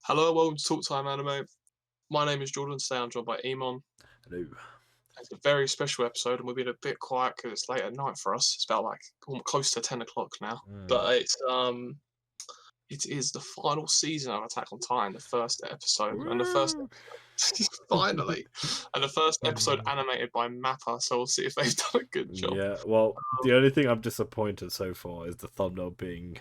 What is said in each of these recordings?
Hello, welcome to Talk Time Anime. My name is Jordan. Today I'm joined by Emon. Hello. It's a very special episode, and we've been a bit quiet because it's late at night for us. It's about like close to 10 o'clock now. But it is the final season of Attack on Titan, the first episode, and the first finally, and the first episode animated by Mappa. So we'll see if they've done a good job. Yeah, well, the only thing I'm disappointed so far is the thumbnail being.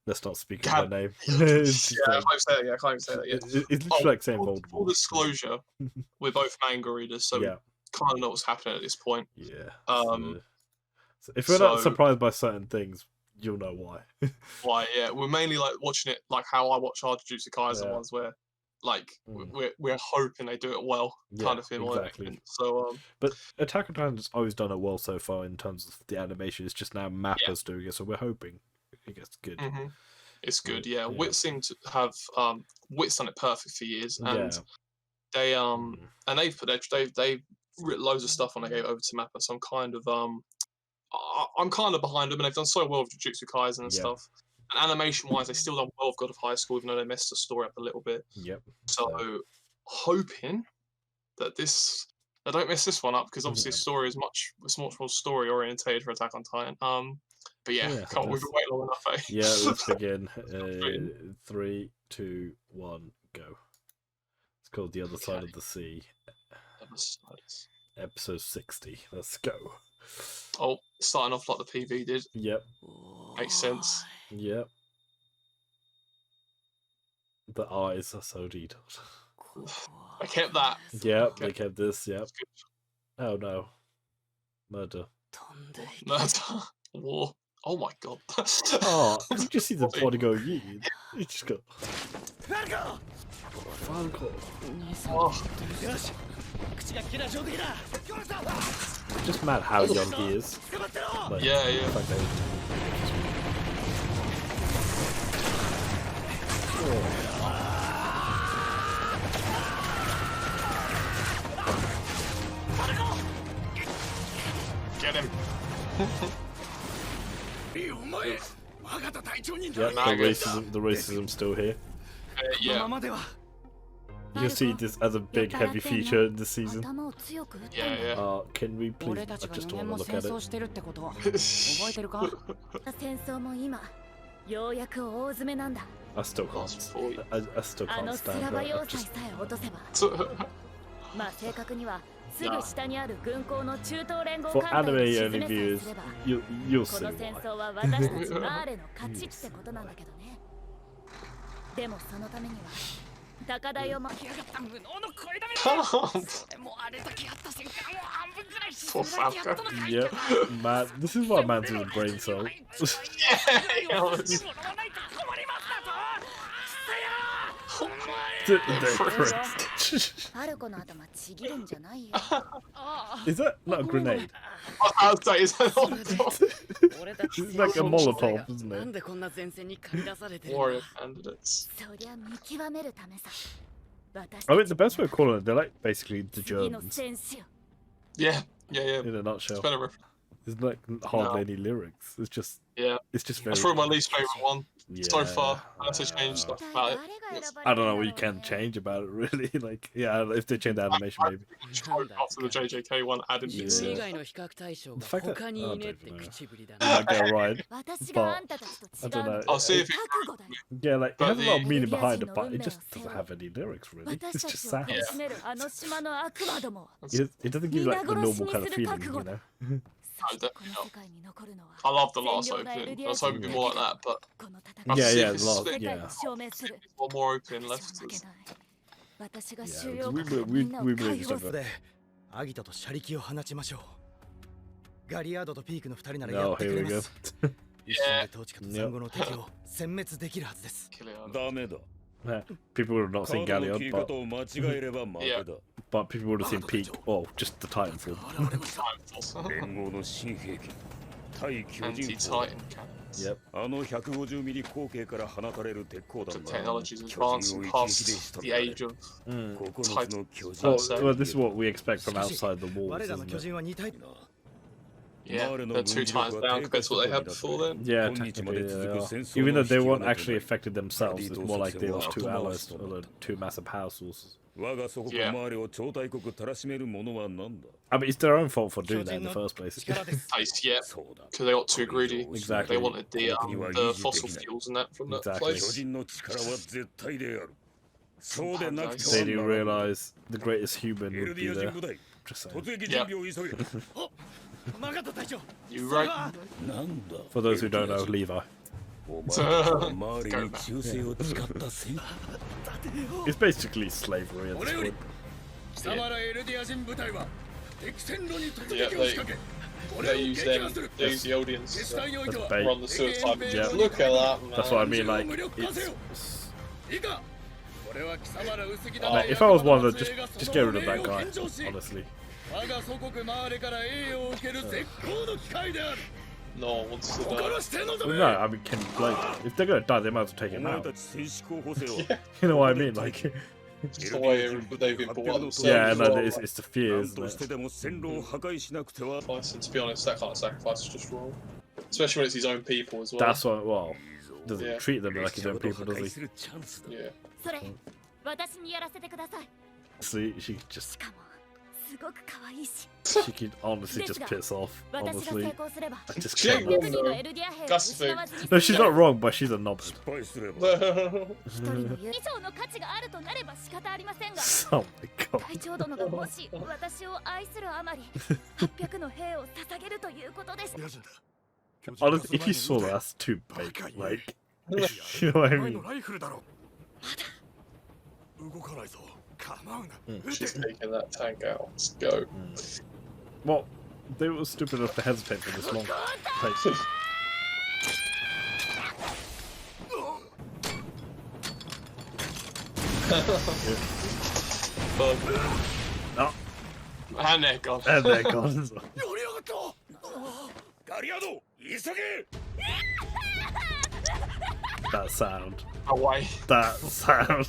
Let's not speak of their name. I can't even say that. Yeah, I can't even say that yet. It's literally like saying Voldemort. Full disclosure, we're both manga readers, so we kind of know what's happening at this point. Yeah. So if we're not surprised by certain things, you'll know why. Why? Yeah, we're mainly like watching it like how I watch our Jujutsu Kaisen ones, where like we're hoping they do it well, kind of thing. Exactly. So, but Attack on Titan's always done it well so far in terms of the animation. It's just now Mappa's doing it, so we're hoping it gets good. It's good, yeah. Wit seem to have Wit's done it perfect for years, and they and they've written loads of stuff when they gave it over to Mappa. So I'm kind of behind them, and they've done so well with Jujutsu Kaisen and stuff. And animation-wise, they still done well with God of High School, even though they messed the story up a little bit. So hoping that I don't mess this one up, because obviously the story is much more story orientated for Attack on Titan. But yeah, we've been waiting long enough, eh? Yeah, let's begin. 3, 2, 1, go. It's called The Other Side of the Sea. Episode 60. Let's go. Oh, starting off like the PV did. Yep. Makes sense. Yep. The eyes are so detailed. I kept that. Yep, they kept this, yep. Oh no. Murder. War. Oh my god. Oh, you just see the body go, you just go. Falco. Just mad how young he is. Like, yeah. Get him. Yeah, the racism's still here. Yeah. You can see this as a big, heavy feature in this season. Yeah. Can we please? I just want to look at it. I still can't. I still can't stand that. For anime only viewers, you'll see why. Yep, man. This is why man's with a brain cell. Is that not a grenade? I was say, it's like a Molotov, isn't it? Warrior candidates. I mean, the best way of calling it, they're like basically the Germans. Yeah. In a nutshell. There's like hardly any lyrics. It's just very. That's probably my least favorite one so far. Unless they change stuff about it. I don't know what you can change about it, really. Like, if they change the animation, maybe. After the JJK one, added bits in. The fact that I don't know. I might get a ride, but I don't know. I'll see if it. Yeah, like it has a lot of meaning behind it, but it just doesn't have any lyrics, really. It's just sounds. It doesn't give you like the normal kind of feeling, you know. No, definitely not. I love the last opening. I was hoping it'd be more like that, but the last, one more opening left. We really just have a... Oh, here we go. People would have not seen Galleon, but people would have seen Peak. Oh, just the Titanfall. Anti-Titan cannons. Yep. The technology's advancing past the age of Titan. Well, this is what we expect from outside the walls, isn't it? Yeah, they're 2 times down compared to what they had before then. Yeah, technically they are. Even though they weren't actually affected themselves, it's more like they were 2 allies or 2 massive power sources. Yeah. I mean, it's their own fault for doing that in the first place. Yeah, because they got too greedy. Exactly. They wanted the fossil fuels and that from that place. They do realize the greatest human would be there. Just saying. Yeah. You right? For those who don't know, Levi. It's basically slavery at this point. Yeah, they use them. They use the audience That's to bait. run the suicide. Yeah. Look at that, man. That's what I mean, like, if I was one of them, just get rid of that guy, honestly. No one wants to die. Well, no, I mean, like, if they're gonna die, they might as well take him out. You know what I mean? Like, It's the way they've been brought up themselves. yeah, as no, well. it's the fear, isn't it? Sacrifice, and to be honest, that kind of sacrifice is just wrong. Especially when it's his own people as well. That's what, well, doesn't Yeah. treat them like his own people, does he? Yeah. See, she could honestly just piss off, honestly. I just She ain't cannot. wrong though. That's the thing. No, she's not wrong, but she's a knobhead. Oh my god. Honestly, if you saw that, that's too big. Like, you know what I mean? She's taking that tank out. Let's go. Well, they were stupid enough to hesitate for this long. Like, oh, And they're gone. and they're gone. That sound. Away. That sound.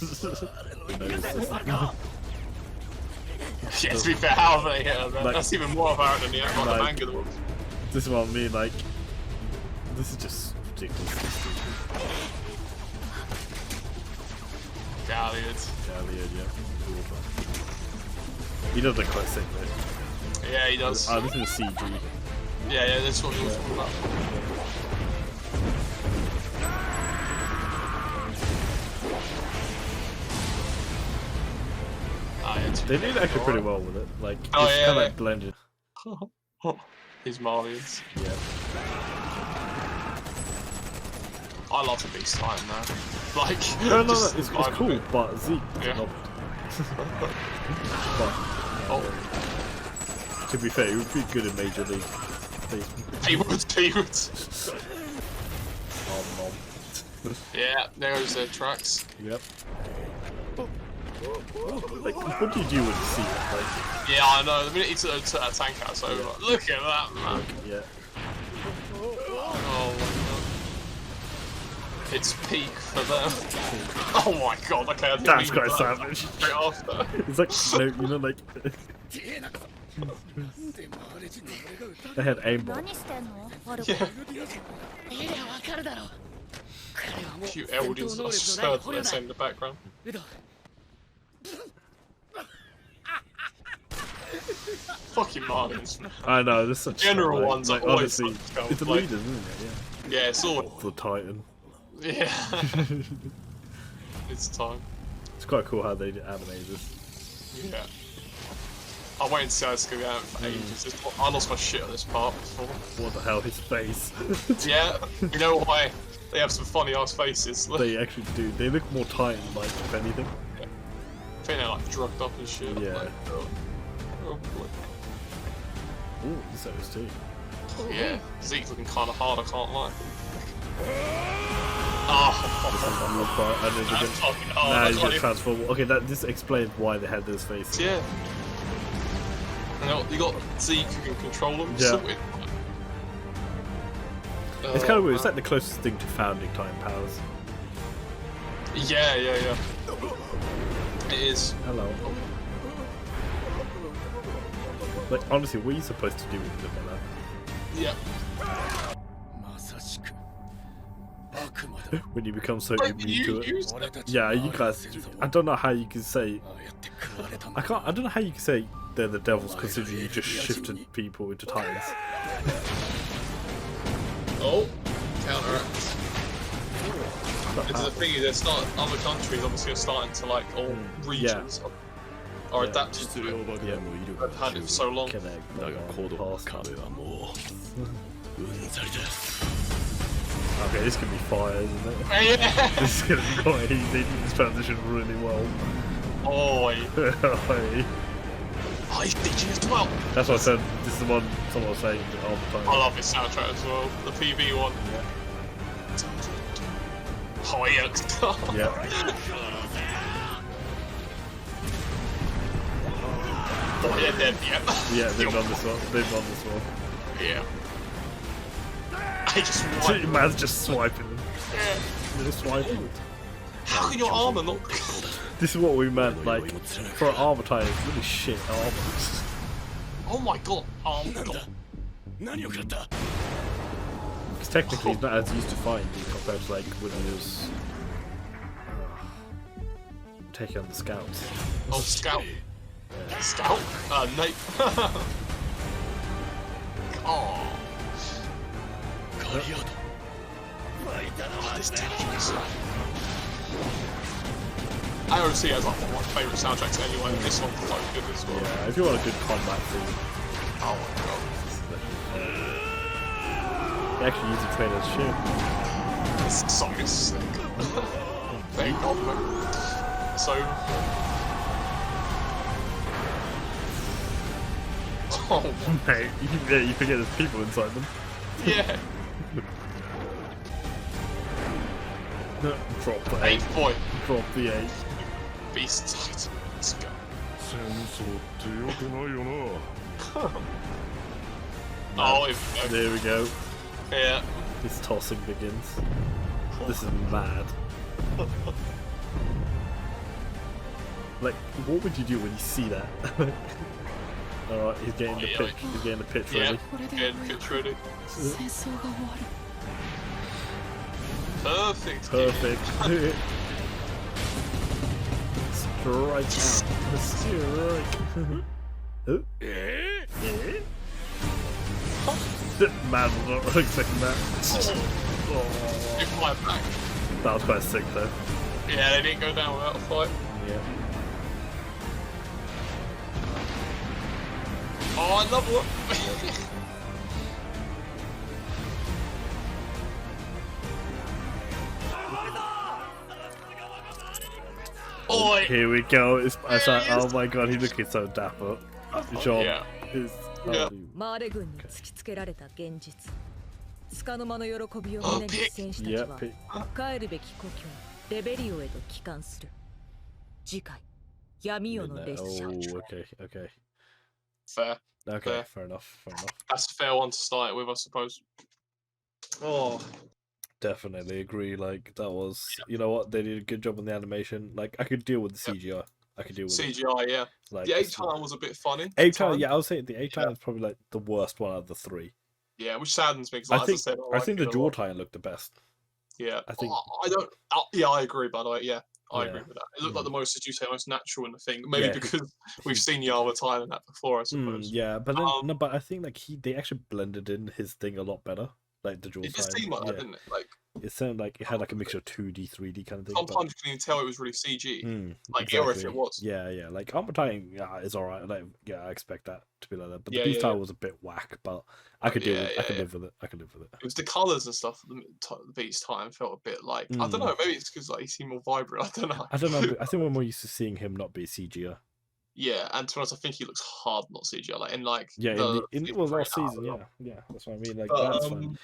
Yeah, to be fair, how have they hit her? Like- That's even more apparent than the Like- manga one. This is what I mean, like, this is just ridiculously stupid. Galliard. Galliard, yeah. He does look quite sick though. Yeah, he does. Oh, this is CG. Yeah, that's what he was talking about. They did actually pretty well with it. Like, Oh, it's yeah, kind of they- like blended. His Marlians. Yeah. I love the Beast Titan now. Like, No, just it's vibe of cool, it. but Zeke is Yeah. not. But Oh, to be fair, he would be good in Major League. he would. Oh, Yeah, there goes their tracks. Yep. Like, what do you do when you see it? Like, Yeah, I know. The minute he took that tank out, so like, look at that, man. yeah. Oh my god. It's peak for them. Oh my god, okay, I didn't That's mean quite that. savage. Straight after. It's like, no, you know, like. They had aimbot. Yeah. Cute Eldins that I just heard what they're saying in the background. Fucking Marlins. I know, this is such General like, ones like, are always honestly, such it's the like- leaders, isn't it? Yeah, it's all. Yeah. The Titan. Yeah. It's time. It's quite cool how they animate this. Yeah. I waited to see how it's gonna go out for ages. I lost my shit at this part before. What the hell, his face. Yeah, you know why? They have some funny ass faces. I They actually do. They look more Titan-like, if anything. think they're like drugged up and shit. Yeah. Like, oh boy. Ooh, so is too. Yeah, Zeke's looking kind of hard, I can't lie. Oh, And then that's again, fucking nah, hard. he's That's gonna why transform. Okay, this explains why they had those faces. yeah. And you got Zeke who can control them. Yeah. Sorted. It's kind of weird. It's like the closest thing to founding Titan powers. Yeah. It is. Hello. Like, honestly, what are you supposed to do with them like that? Yep. When you become so Wait, immune you to it. used it? Yeah, you guys. I don't know how you can say. I don't know how you can say they're the devils considering you just shifted people into titans. Oh, counteract. Because the thing is, other countries obviously are starting to like all regions are adapted to it. I've had it for so long. Connect. Okay, this could be fire, isn't it? Yeah. This is gonna be quite easy. They did this transition really well. Oi. Oi. Oh, he's DG as well. That's what I said. This is the one someone was saying all the time. I love his soundtrack as well. The PV one. Yeah. Oh yeah. Yeah. Oh yeah, dead. Yep. Yeah, they've done this one. They've done this one. Yeah. I just Man's just swiping them. Yeah. They're just swiping it. How can your armor not? This is what we meant, like, for an armor titan, it's really shit armor. Oh my god. Because technically he's not as used to fighting compared to, like, when he was taking on the scouts. Oh, scout. Yeah. Scout? Nape. Oh. Oh, this dangerous. AOC has like one of my favourite soundtracks anyway, and this one's quite good as well. Yeah, if you want a good combat thing. Oh my god. They actually use the train as shit. This song is sick. Thank god, man. So... Oh, mate, you forget there's people inside them. yeah. Drop the 8 boy. Drop the 8. Beast Titan. Let's go. Oh, there we go. Yeah. This tossing begins. This is mad. Like, what would you do when you see that? Alright, he's getting the pitch. He's getting the pitch ready. Yeah, getting the pitch ready. Perfect. Perfect. Strike out. Strike. Man was not expecting that. You're quite back. That was quite sick though. Yeah, they didn't go down without a fight. Yeah. Oh, another one. Oi. Here we go. It's like, oh my god, he's looking so dapper. John is. Yeah. マーレ軍に突きつけられた現実。束の間の喜びを胸に戦士たちは帰るべき故郷レベリオへと帰還する。次回闇夜の列車。 Oh, okay, okay. Fair. Okay, fair enough, fair enough. That's a fair one to start it with, I suppose. Oh. Definitely agree. Like that was, you know what? They did a good job on the animation. Like I could deal with the CGI. I could deal with CGI, yeah. Like, the Ape-Time was a bit funny. Ape-Time, yeah, I would say the Ape-Time is probably like the worst one out of the three. Yeah, which saddens me because, like, I think the Jaw Titan looked the best. Yeah, I think. I don't. Yeah, I agree. By the way, yeah, I agree with that. It looked like the most, as you say, most natural in the thing. Maybe because we've seen Yama Titan in that before, I suppose. Yeah, but then no, but I think like they actually blended in his thing a lot better. Like the Jaw Titan. It just seemed like that, didn't it? Like it sounded like it had like a mixture of 2D, 3D kind of thing. Sometimes you can even tell it was really CG. Like exactly. or if it was. Yeah, yeah. Like Armor Titan is alright. Like I expect that to be like that. But the Beast Titan was a bit whack. But I could deal with. I could live with it. I could live with it. It was the colours and stuff. The Beast Titan felt a bit like I don't know. Maybe it's because like he seemed more vibrant. I don't know. I don't know. I think we're more used to seeing him not be CGI. Yeah, and to be honest, I think he looks hard not CGI. Like in like in last season. Yeah, that's what I mean. Like that's fine.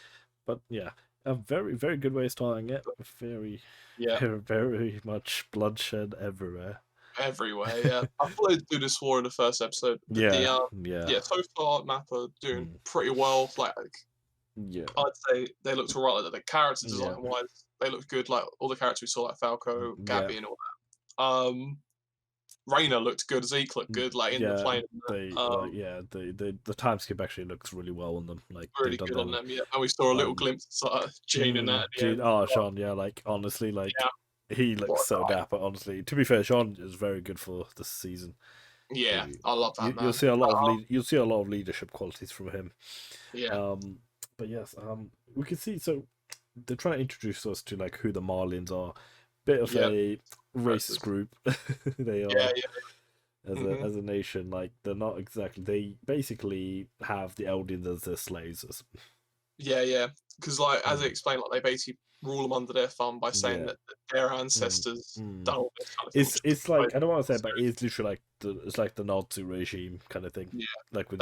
But yeah. A very, very good way of starting it. Very, very much bloodshed everywhere. Everywhere, yeah. I thought they'd do this war in the first episode. Yeah. So far, Mappa doing pretty well. Like, I'd say they looked alright. Like the character design wise, they looked good. Like all the characters we saw, like Falco, Gabby, and all that. Rayna looked good, Zeke looked good, like in the plane. The time skip actually looks really well on them. Like really good on them, yeah. And we saw a little glimpse of Gene and that. Sean, yeah, like honestly, like he looks so dapper. Honestly, to be fair, Sean is very good for this season. Yeah, I love that. You'll see a lot of leadership qualities from him. Yeah. But yes, we can see. So they're trying to introduce us to like who the Marlins are. Bit of a racist group. They are. As a nation, like they're not exactly. They basically have the Eldians as their slaves. Yeah. Because like as I explained, like they basically rule them under their thumb by saying that their ancestors done all this kind of thing. It's like I don't want to say, but it's literally like the Nazi regime kind of thing. Yeah, like with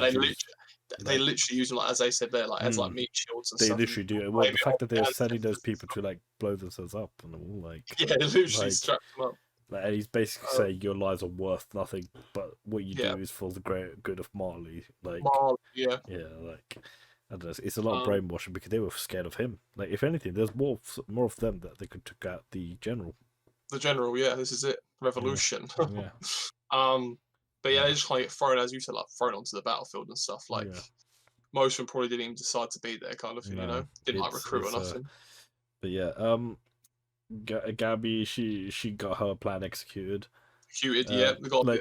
they literally use them, like as they said there, like as like meat shields and stuff. They literally do. Well, the fact that they're sending those people to like blow themselves up and all, like they literally strap them up. Like, and he's basically saying your lives are worth nothing, but what you do is for the great good of Marley. Like like. I don't know, it's a lot of brainwashing because they were scared of him. Like, if anything, there's more of them that they could take out the general. The general, yeah, this is it. Revolution. Yeah. But yeah, they just kind of get thrown, as you said, like thrown onto the battlefield and stuff. Like most of them probably didn't even decide to be there, kind of thing. Didn't like recruit or nothing. But yeah, Gabby, she got her plan executed. We got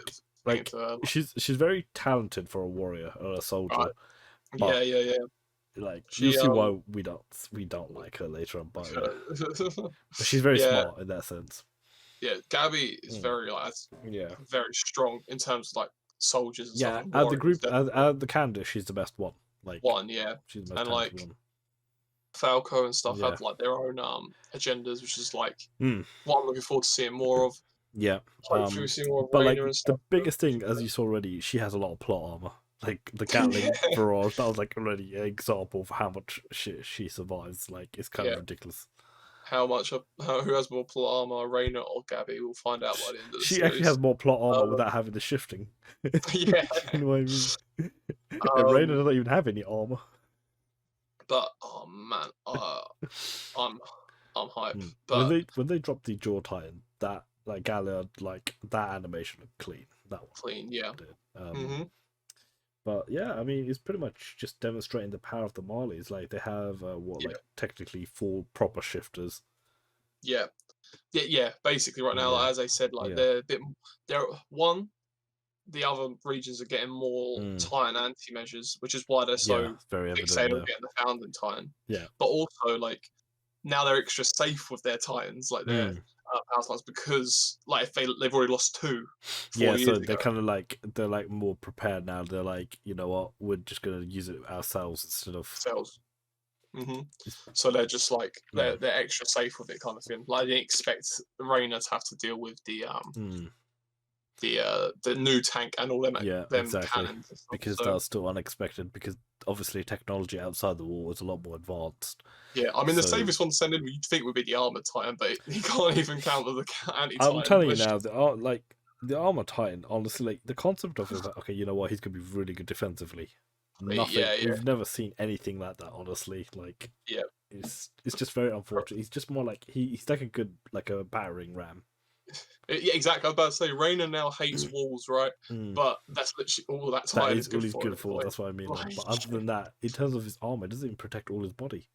she's very talented for a warrior or a soldier. Right. But, yeah. Like you'll see why we don't like her later on, but she's very smart in that sense. Yeah, Gabby is very very strong in terms of like soldiers. And stuff out the group, out the Candace, she's the best one. Like she's the most like one. Falco and stuff have like their own agendas, which is like what I'm looking forward to seeing more of. Yeah, hopefully we see more of but Rayna like and stuff. the biggest thing, as you saw already, she has a lot of plot armor. Like the Gatling barrage, that was like already an example of how much shit she survives. Like it's kind of ridiculous. Who has more plot armor, Rayna or Gabby? We'll find out by the end of the series. She actually has more plot armor without having the shifting. Yeah, you know what I mean. Rayna doesn't even have any armor. But oh man, I'm hyped. But when they dropped the Jaw Titan, that like Galliard, like that animation looked clean. That one clean, yeah. But yeah, I mean, it's pretty much just demonstrating the power of the Marleys. Like they have technically 4 proper shifters. Yeah. Basically, right now, like, as I said, like they're a bit. The other regions are getting more Titan anti-measures, which is why they're so fixated on getting the Founding Titan. Yeah. But also, like now they're extra safe with their Titans, like their Power because like if they've already lost 2. So they're kind of like they're more prepared now. They're like, you know what, we're just gonna use it ourselves instead of cells. So they're just like they're extra safe with it, kind of thing. Like they expect Rayna to have to deal with the new tank and all them cannons because that's still unexpected because obviously technology outside the wall is a lot more advanced. Yeah, I mean the safest one to send in you'd think would be the Armored Titan, but he can't even counter the anti-Titan. I'm telling you now, the Armored Titan, honestly, like the concept of it is like, okay, you know what, he's gonna be really good defensively. Nothing. We've never seen anything like that, honestly. Like it's just very unfortunate. He's just more like he's like a battering ram. Yeah, exactly. I was about to say, Rayna now hates walls, right? But that's literally all that Titan is all he's good for. That's what I mean. Like, but other than that, in terms of his armor, it doesn't even protect all his body.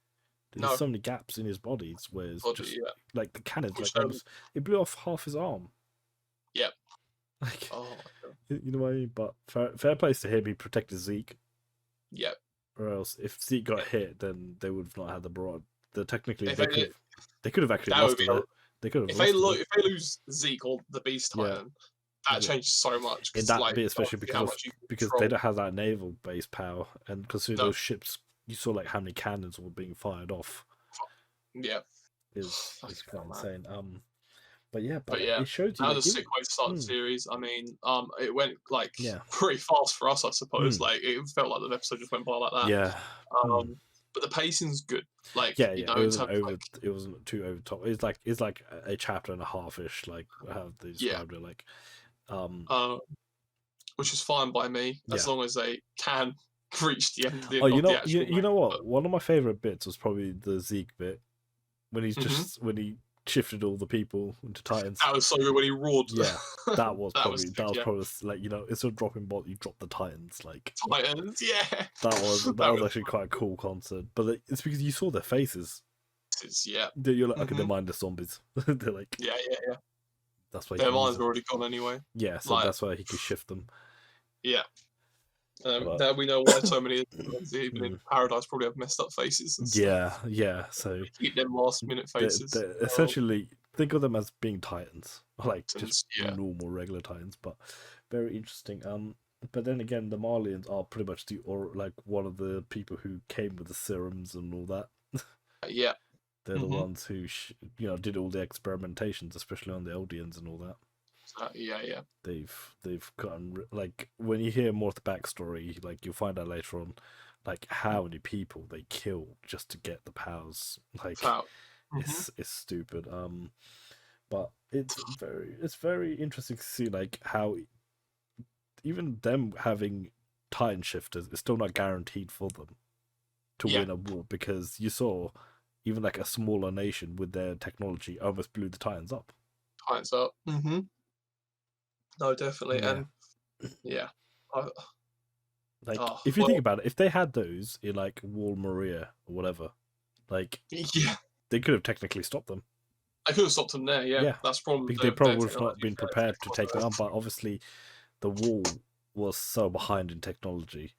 There's so many gaps in his body, where it's just like the cannons, it blew off half his arm. Yep. Like, you know what I mean? But fair place to him. He protected Zeke. Yep. Or else, if Zeke got hit, then they would have not had the broad. They could have actually lost it. They could have. If they lose Zeke or the Beast Titan, that changes so much. In that bit, especially because they don't have that naval base power, and considering those ships, you saw like how many cannons were being fired off. Yeah, is quite insane. But yeah, it shows you. That was a sick way to start the series. I mean, it went like pretty fast for us, I suppose. Like it felt like the episode just went by like that. Yeah. But the pacing's good. Like it wasn't too over top. It's like a chapter and a half ish. Like how they described it. Like, which is fine by me as long as they can reach the end. You know what? One of my favorite bits was probably the Zeke bit when he's just when he shifted all the people into Titans. That was so good when he roared. Yeah, that was That probably was probably like, you know, instead of dropping ball, you drop the Titans. Like Titans, yeah. That was actually quite a cool concert. But it's because you saw their faces. Yeah. You're like, okay, they're mindless zombies. They're like, yeah. That's why their minds were already gone anyway. Yeah, so that's why he could shift them. Yeah. There we know why so many even in Paradise probably have messed up faces. And stuff. Yeah. So keep them last minute faces. They're essentially, think of them as being Titans, like just normal regular Titans, but very interesting. But then again, the Marlians are pretty much like one of the people who came with the serums and all that. Yeah. They're the ones who did all the experimentations, especially on the Eldians and all that. Yeah. They've gotten, like, when you hear more of the backstory, like you'll find out later on, like how many people they killed just to get the powers. Like it's stupid. But it's very interesting to see like how even them having Titan shifters is still not guaranteed for them to win a war, because you saw even like a smaller nation with their technology almost blew the Titans up. No, definitely. And if you think about it, if they had those in like Wall Maria or whatever, like they could have technically stopped them. I could have stopped them there, yeah. That's probably because they probably would have not been prepared to take them on, but obviously the Wall was so behind in technology.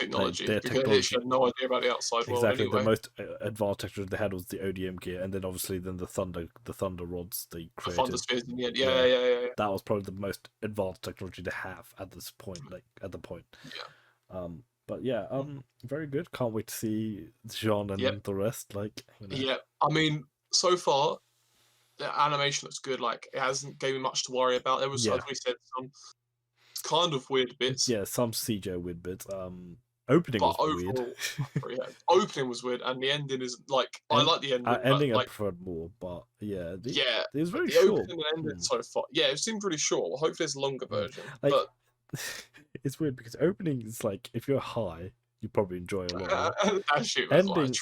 Like, their technology had no idea about the outside world. Exactly, anyway. The most advanced technology they had was the ODM gear, and then obviously the thunder rods they created. The thunder spears in the end. Yeah. That was probably the most advanced technology they have at this point, like at the point. Yeah. But yeah, very good. Can't wait to see Jean and the rest. Like, Yeah, I mean, so far the animation looks good. Like, it hasn't given me much to worry about. There was, as we said, some kind of weird bits. Yeah, some CJ weird bits. Opening was weird. Opening was weird, and the ending is like I like the ending. Ending I preferred more, but it was very the short. Opening and ending so far, it seemed really short. Well, hopefully it's a longer version. Like, but it's weird because opening is like, if you're high, you probably enjoy a lot.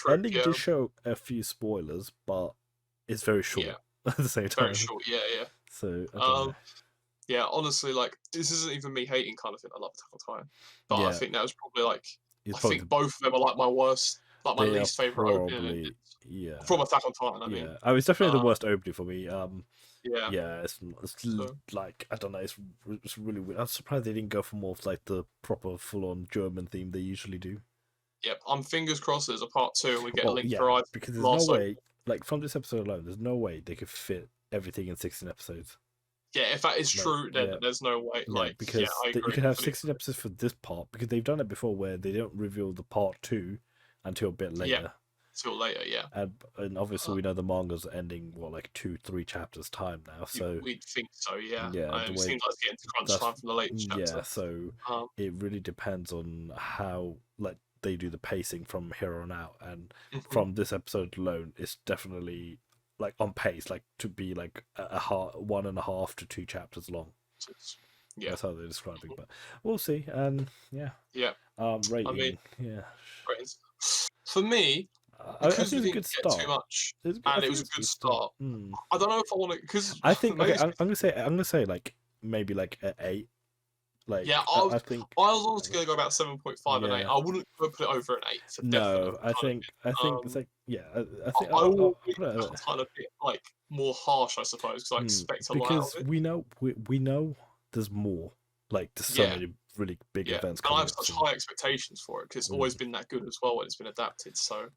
Ending did show a few spoilers, but it's very short at the same time. Very short, yeah. So I don't know. Yeah, honestly, like, this isn't even me hating kind of thing. I love Attack on Titan, but I think that was probably like I think both of them are like my worst, like my least favorite opening. From Attack on Titan, I mean. I mean, it's definitely the worst opening for me. It's like, I don't know, it's really weird. I'm surprised they didn't go for more of like the proper full-on German theme they usually do. Yep, I'm fingers crossed there's a part 2 and we get a Link Horizon. Because there's no way, like, from this episode alone, there's no way they could fit everything in 16 episodes. Yeah, if that is true, then there's no way. Because you can have 16 episodes for this part, because they've done it before where they don't reveal the part 2 until a bit later. Until later, And obviously we know the manga's ending, 2-3 chapters time now, so... We'd think so, yeah. It seems like it's getting to crunch time from the late chapter. Yeah, so it really depends on how, like, they do the pacing from here on out, and from this episode alone, it's definitely... like on pace, like to be like a 1.5 to 2 chapters long. That's how they're describing, but we'll see. And rating. I mean, ratings. For me, because we didn't get too much, and it was a good start. I don't know if I want to, because I think I'm gonna say like maybe like an 8. Like, I think I was honestly gonna go about 7.5 and 8. I wouldn't put it over an 8. No, I think it's like I think I will be kind of bit like more harsh, I suppose, because I expect a lot of it. we know there's more. Like, there's so many really big events coming. And I have such high expectations for it because it's always been that good as well when it's been adapted. So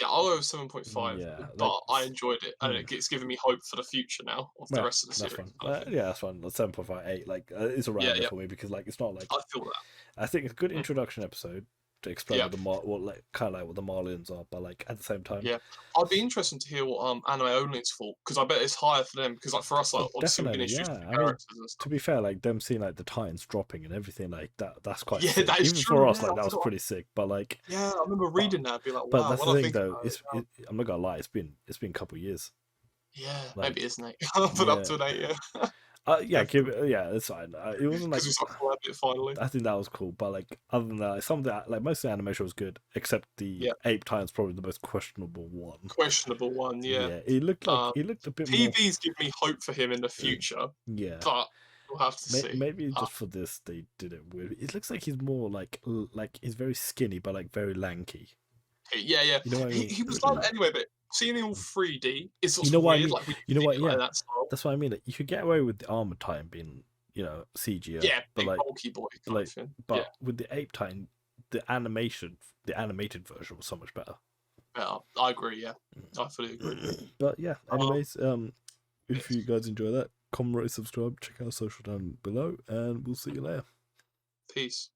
I'll go with 7.5, but I enjoyed it, and it's given me hope for the future now of the rest of the series. That's fine. 7.5, 8, like, it's around there for me, because like, it's not like, I feel that. I think it's a good introduction episode to explain what the Marlians are, but like at the same time, I'd be interested to hear what Anime Only's for, because I bet it's higher for them, because like for us, like obviously we're introduced to characters and stuff. To be fair, like them seeing like the Titans dropping and everything like that's quite sick. That is even true, for us, like that was pretty sick. But like, I remember reading that, be like, wow. But that's the thing though. I'm not gonna lie, it's been a couple of years. Maybe it's an 8. I'll put up to an 8. Yeah, it's fine. It wasn't like finally. I think that was cool, but like other than that, some of the most of the animation was good, except the ape time's probably the most questionable one. Yeah. Yeah, he looked a bit PB's more. PB's give me hope for him in the future. Yeah, but we'll have to see. Maybe just for this they did it weird. It looks like he's more like he's very skinny, but like very lanky. Yeah. You know what I mean? He was like that anyway, but seeing it all 3D is you know what weird. I mean? Like, you know what? Yeah, that's what I mean. Like, you could get away with the armor time being, CGI. Yeah, but big like, bulky boy. But with the ape time, the animated version was so much better. Yeah, I agree. Yeah, I fully agree. But yeah, anyways, if you guys enjoy that, comment, rate, subscribe, check out social down below, and we'll see you later. Peace.